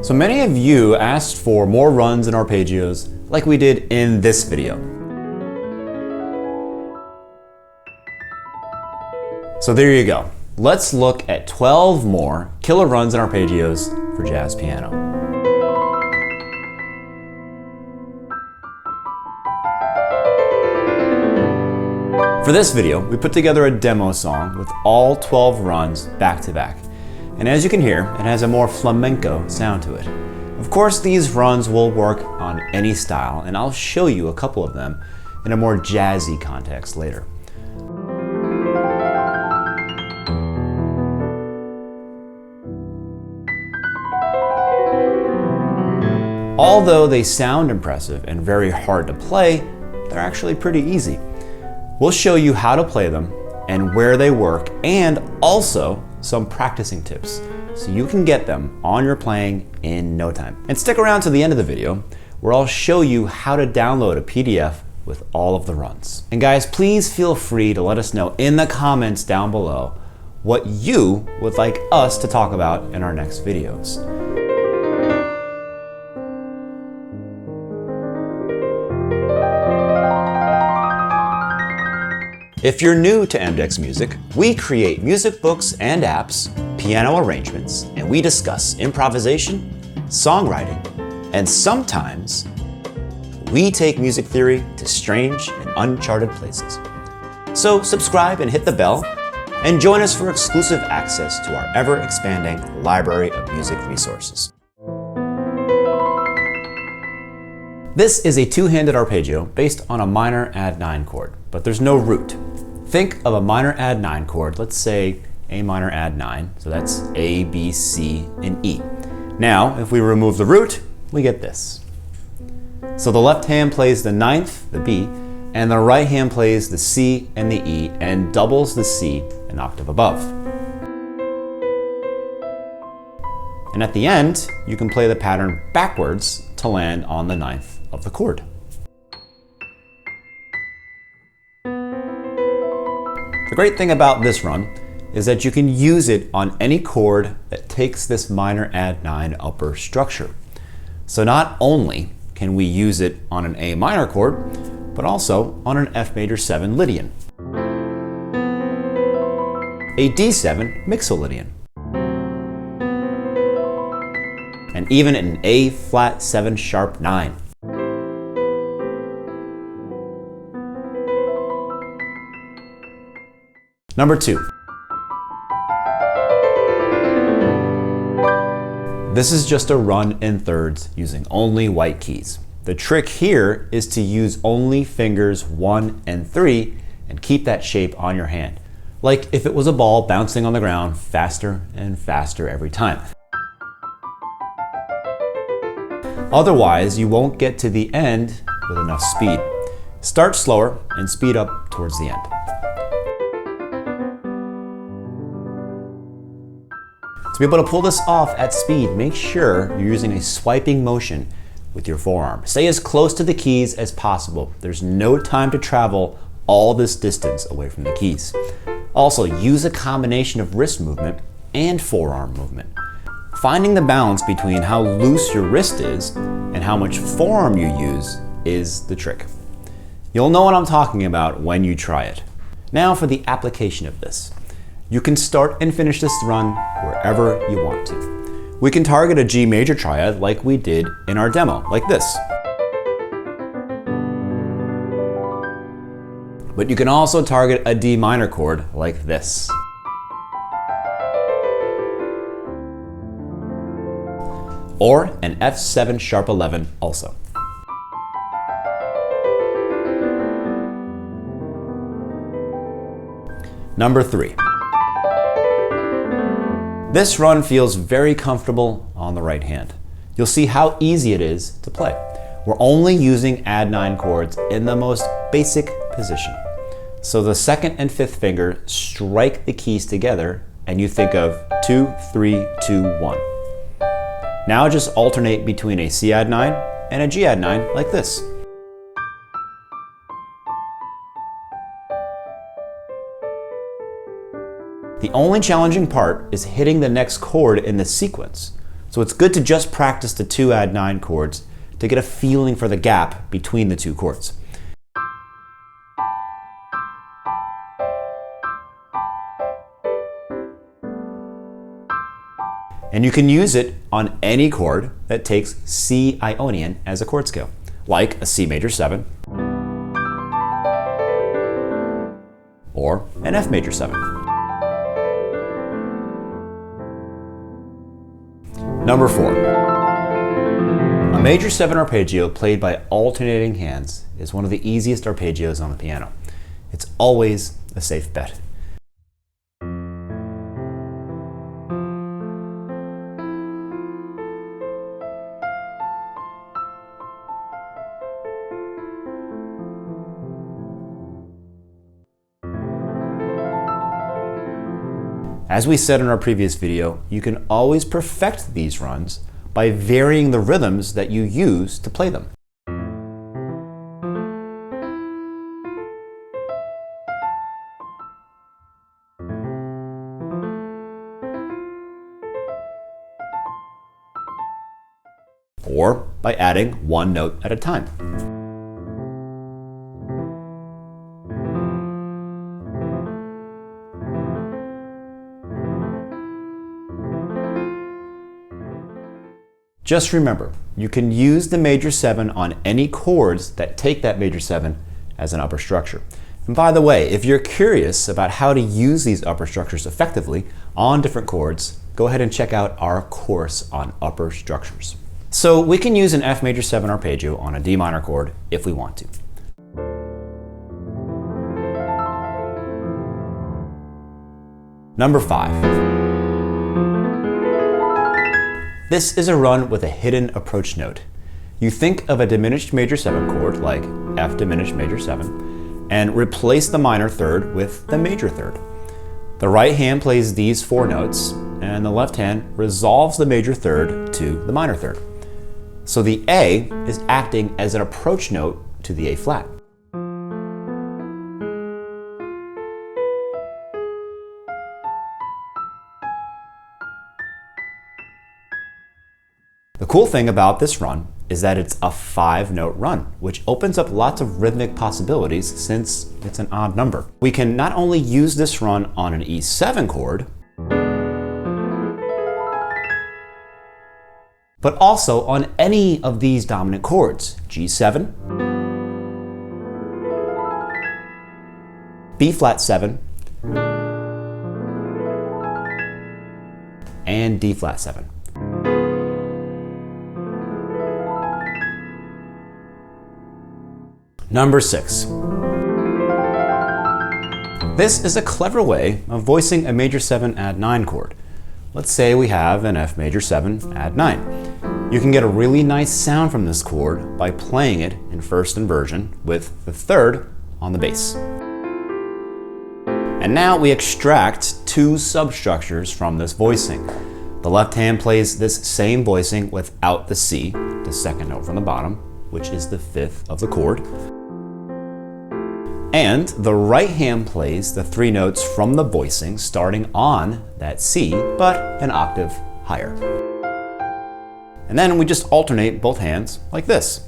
So many of you asked for more runs and arpeggios like we did in this video. So there you go. Let's look at 12 more killer runs and arpeggios for jazz piano. For this video, we put together a demo song with all 12 runs back to back. And as you can hear, it has a more flamenco sound to it. Of course, these runs will work on any style, and I'll show you a couple of them in a more jazzy context later. Although they sound impressive and very hard to play, they're actually pretty easy. We'll show you how to play them and where they work, and also some practicing tips so you can get them on your playing in no time. And stick around to the end of the video where I'll show you how to download a PDF with all of the runs. And guys, please feel free to let us know in the comments down below what you would like us to talk about in our next videos. If you're new to mDecks Music, we create music books and apps, piano arrangements, and we discuss improvisation, songwriting, and sometimes we take music theory to strange and uncharted places. So subscribe and hit the bell, and join us for exclusive access to our ever-expanding library of music resources. This is a two-handed arpeggio based on a minor Add9 chord, but there's no root. Think of a minor Add9 chord, let's say A minor Add9, so that's A, B, C, and E. Now, if we remove the root, we get this. So the left hand plays the ninth, the B, and the right hand plays the C and the E, and doubles the C an octave above. And at the end, you can play the pattern backwards to land on the ninth of the chord. The great thing about this run is that you can use it on any chord that takes this minor Add9 upper structure. So not only can we use it on an A minor chord, but also on an F major 7 Lydian, a D7 Mixolydian, and even an A flat 7 sharp 9. Number 2. This is just a run in thirds using only white keys. The trick here is to use only fingers 1 and 3 and keep that shape on your hand, like if it was a ball bouncing on the ground faster and faster every time. Otherwise, you won't get to the end with enough speed. Start slower and speed up towards the end. To be able to pull this off at speed, make sure you're using a swiping motion with your forearm. Stay as close to the keys as possible. There's no time to travel all this distance away from the keys. Also, use a combination of wrist movement and forearm movement. Finding the balance between how loose your wrist is and how much forearm you use is the trick. You'll know what I'm talking about when you try it. Now for the application of this. You can start and finish this run wherever you want to. We can target a G major triad like we did in our demo, like this. But you can also target a D minor chord like this. Or an F7 sharp 11 also. Number 3. This run feels very comfortable on the right hand. You'll see how easy it is to play. We're only using Add9 chords in the most basic position. So the second and fifth finger strike the keys together and you think of 2, 3, 2, 1. Now just alternate between a C Add9 and a G Add9 like this. The only challenging part is hitting the next chord in the sequence. So it's good to just practice the two Add9 chords to get a feeling for the gap between the two chords. And you can use it on any chord that takes C Ionian as a chord scale, like a C major 7 or an F major 7. Number 4. A major 7 arpeggio played by alternating hands is one of the easiest arpeggios on the piano. It's always a safe bet. As we said in our previous video, you can always perfect these runs by varying the rhythms that you use to play them. Or by adding one note at a time. Just remember, you can use the major 7 on any chords that take that major 7 as an upper structure. And by the way, if you're curious about how to use these upper structures effectively on different chords, go ahead and check out our course on upper structures. So we can use an F major 7 arpeggio on a D minor chord if we want to. Number 5. This is a run with a hidden approach note. You think of a diminished major 7 chord, like F diminished major 7, and replace the minor third with the major third. The right hand plays these 4 notes, and the left hand resolves the major third to the minor third. So the A is acting as an approach note to the A flat. The cool thing about this run is that it's a 5-note run, which opens up lots of rhythmic possibilities since it's an odd number. We can not only use this run on an E7 chord, but also on any of these dominant chords: G7, B flat 7, and D flat 7. Number 6. This is a clever way of voicing a major 7 Add9 chord. Let's say we have an F major 7 Add9. You can get a really nice sound from this chord by playing it in first inversion with the third on the bass. And now we extract 2 substructures from this voicing. The left hand plays this same voicing without the C, the second note from the bottom, which is the 5th of the chord. And the right hand plays the 3 notes from the voicing starting on that C, but an octave higher. And then we just alternate both hands like this.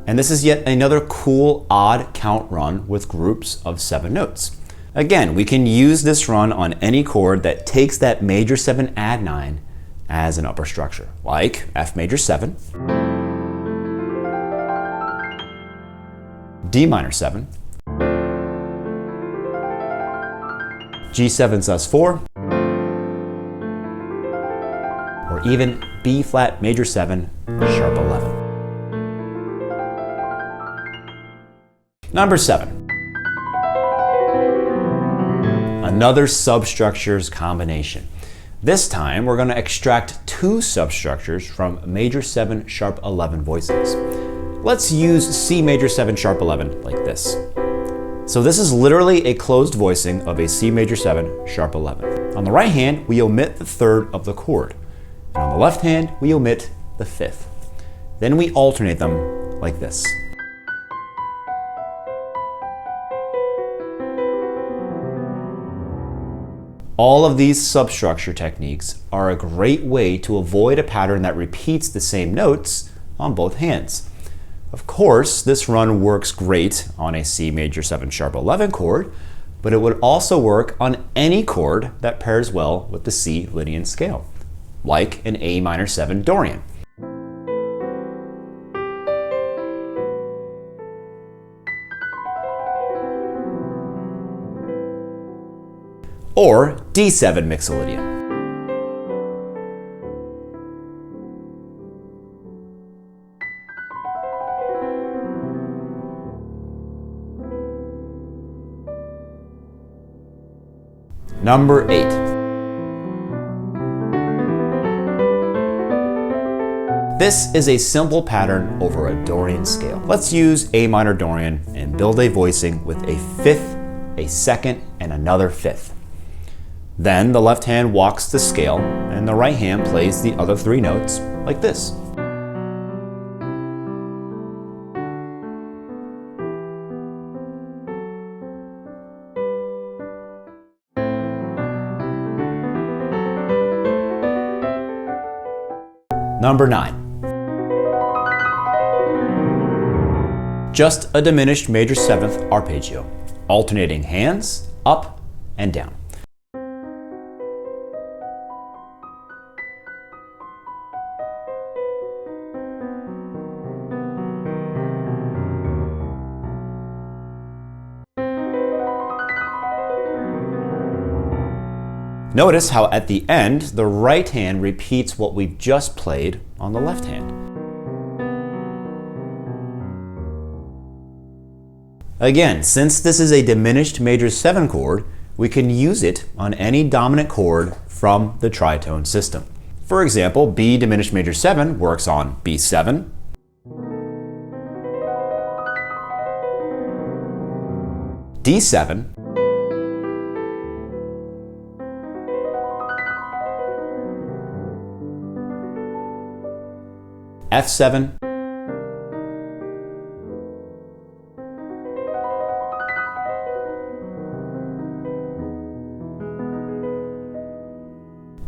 And this is yet another cool odd count run with groups of 7 notes. Again, we can use this run on any chord that takes that major 7 Add9 as an upper structure, like F major 7, D minor 7, G7 sus4, or even B flat major 7 sharp 11. Number 7. Another substructures combination. This time we're going to extract 2 substructures from major 7 sharp 11 voicings. Let's use C major 7 sharp 11 like this. So this is literally a closed voicing of a C major 7 sharp 11. On the right hand, we omit the 3rd of the chord. And on the left hand, we omit the 5th. Then we alternate them like this. All of these substructure techniques are a great way to avoid a pattern that repeats the same notes on both hands. Of course, this run works great on a C major 7 sharp 11 chord, but it would also work on any chord that pairs well with the C Lydian scale, like an A minor 7 Dorian. Or D7 Mixolydian. Number 8. This is a simple pattern over a Dorian scale. Let's use A minor Dorian and build a voicing with a fifth, a second, and another fifth. Then the left hand walks the scale and the right hand plays the other 3 notes like this. Number 9. Just a diminished major 7th arpeggio, alternating hands up and down. Notice how at the end, the right hand repeats what we've just played on the left hand. Again, since this is a diminished major 7 chord, we can use it on any dominant chord from the tritone system. For example, B diminished major 7 works on B7, D7, F7,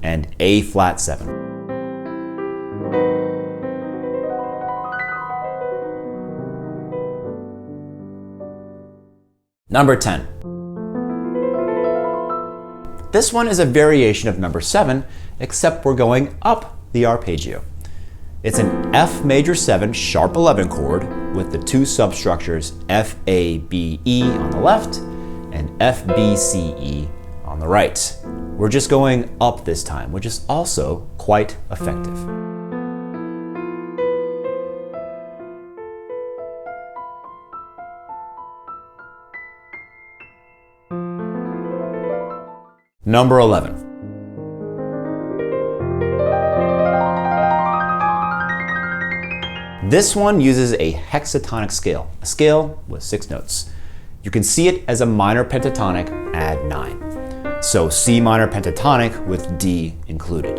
and A flat 7. Number 10. This one is a variation of number 7, except we're going up the arpeggio. It's an F major 7 sharp 11 chord with the 2 substructures F, A, B, E on the left and F, B, C, E on the right. We're just going up this time, which is also quite effective. Number 11. This one uses a hexatonic scale, a scale with 6 notes. You can see it as a minor pentatonic add 9. So C minor pentatonic with D included.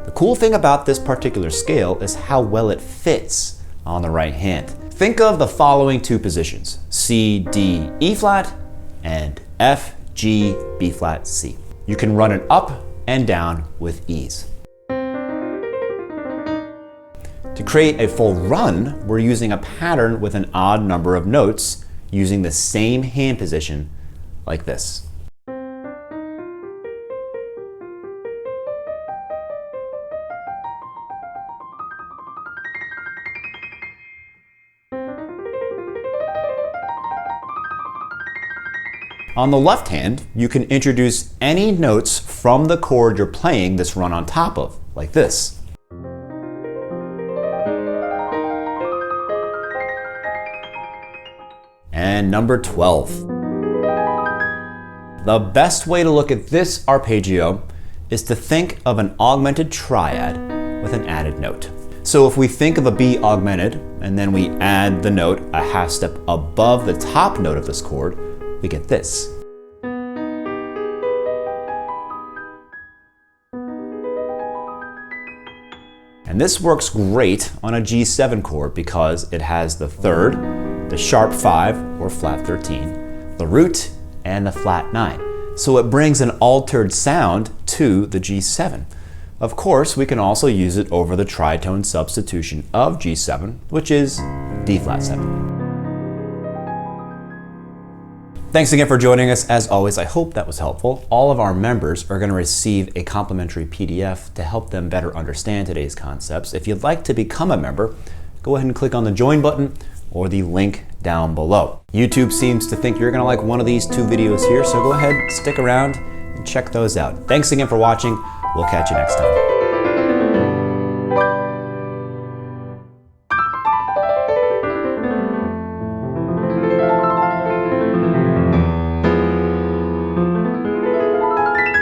The cool thing about this particular scale is how well it fits on the right hand. Think of the following 2 positions, C, D, E flat, and F, G, B flat, C. You can run it up and down with ease. To create a full run, we're using a pattern with an odd number of notes using the same hand position like this. On the left hand, you can introduce any notes from the chord you're playing this run on top of, like this. And number 12. The best way to look at this arpeggio is to think of an augmented triad with an added note. So if we think of a B augmented and then we add the note a half step above the top note of this chord, we get this. And And this works great on a G7 chord because it has the third, the sharp 5 or flat 13, the root, and the flat 9. So it brings an altered sound to the G7. Of course, we can also use it over the tritone substitution of G7, which is D flat 7. Thanks again for joining us. As always, I hope that was helpful. All of our members are going to receive a complimentary PDF to help them better understand today's concepts. If you'd like to become a member, go ahead and click on the join button or the link down below. YouTube seems to think you're going to like one of these two videos here, so go ahead, stick around, and check those out. Thanks again for watching. We'll catch you next time.